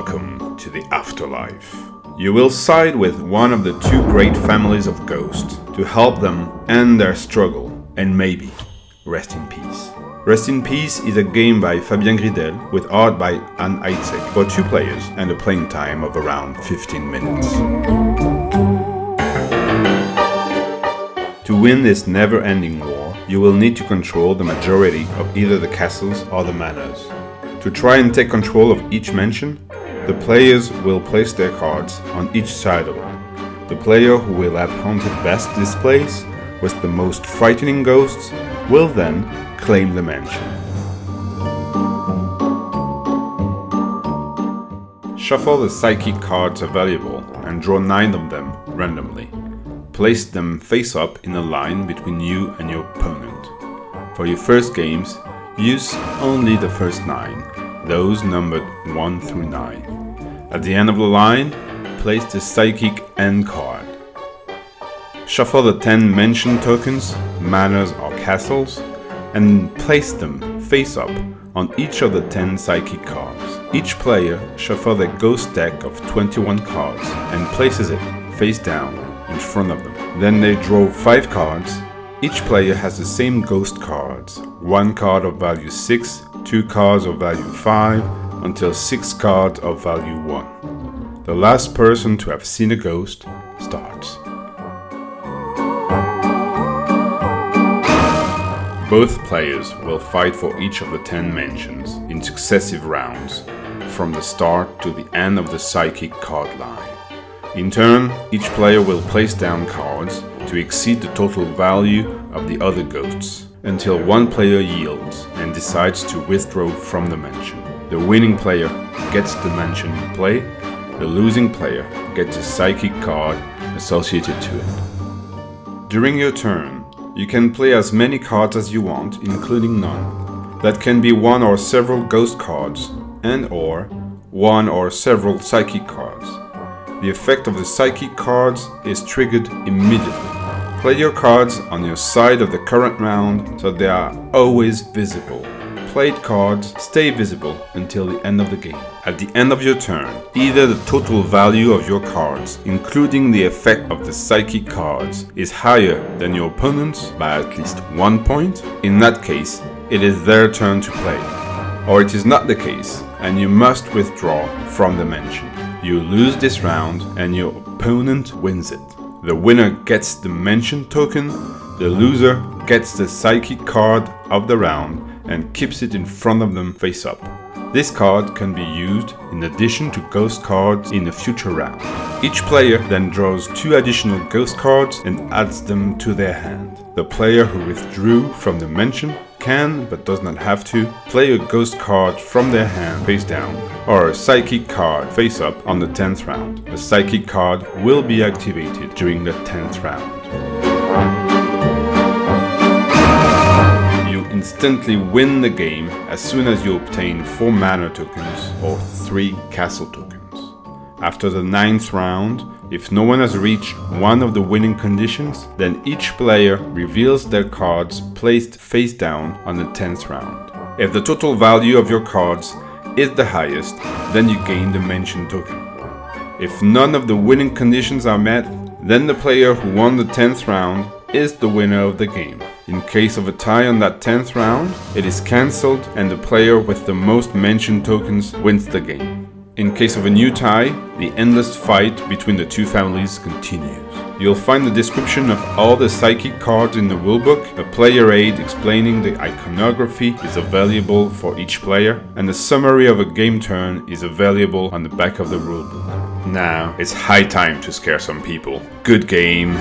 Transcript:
Welcome to the afterlife. You will side with one of the two great families of ghosts to help them end their struggle and maybe rest in peace. Rest in Peace is a game by Fabien Gridel with art by Anne Heitzek for 2 players and a playing time of around 15 minutes. To win this never-ending war, you will need to control the majority of either the castles or the manors. To try and take control of each mansion, the players will place their cards on each side of it. The player who will have hunted best this place with the most frightening ghosts will then claim the mansion. Shuffle the psychic cards available and draw 9 of them randomly. Place them face up in a line between you and your opponent. For your first games, use only the first 9, those numbered 1 through 9. At the end of the line, place the psychic end card. Shuffle the 10 mention tokens, manors or castles, and place them face up on each of the 10 psychic cards. Each player shuffles a ghost deck of 21 cards and places it face down in front of them. Then they draw 5 cards. Each player has the same ghost cards, 1 card of value 6, 2 cards of value 5, until 6 cards of value 1. The last person to have seen a ghost starts. Both players will fight for each of the 10 mansions in successive rounds, from the start to the end of the psychic card line. In turn, each player will place down cards to exceed the total value of the other ghosts, until one player yields and decides to withdraw from the mansion. The winning player gets the mansion in play, the losing player gets a psychic card associated to it. During your turn, you can play as many cards as you want, including none. That can be 1 or several ghost cards and/or 1 or several psychic cards. The effect of the psychic cards is triggered immediately. Play your cards on your side of the current round so they are always visible. Played cards stay visible until the end of the game. At the end of your turn, either the total value of your cards, including the effect of the psychic cards, is higher than your opponent's by at least 1 point. In that case, it is their turn to play. Or it is not the case, and you must withdraw from the mansion. You lose this round, and your opponent wins it. The winner gets the mansion token, the loser gets the psychic card of the round and keeps it in front of them face up. This card can be used in addition to ghost cards in a future round. Each player then draws 2 additional ghost cards and adds them to their hand. The player who withdrew from the mansion can, but does not have to, play a ghost card from their hand face down or a psychic card face up on the 10th round. The psychic card will be activated during the 10th round. You instantly win the game as soon as you obtain 4 manor tokens or 3 castle tokens. After the 9th round, if no one has reached one of the winning conditions, then each player reveals their cards placed face down on the 10th round. If the total value of your cards is the highest, then you gain the mention token. If none of the winning conditions are met, then the player who won the 10th round is the winner of the game. In case of a tie on that 10th round, it is cancelled and the player with the most mention tokens wins the game. In case of a new tie, the endless fight between the 2 families continues. You'll find the description of all the psychic cards in the rulebook. A player aid explaining the iconography is available for each player, and a summary of a game turn is available on the back of the rulebook. Now, it's high time to scare some people. Good game!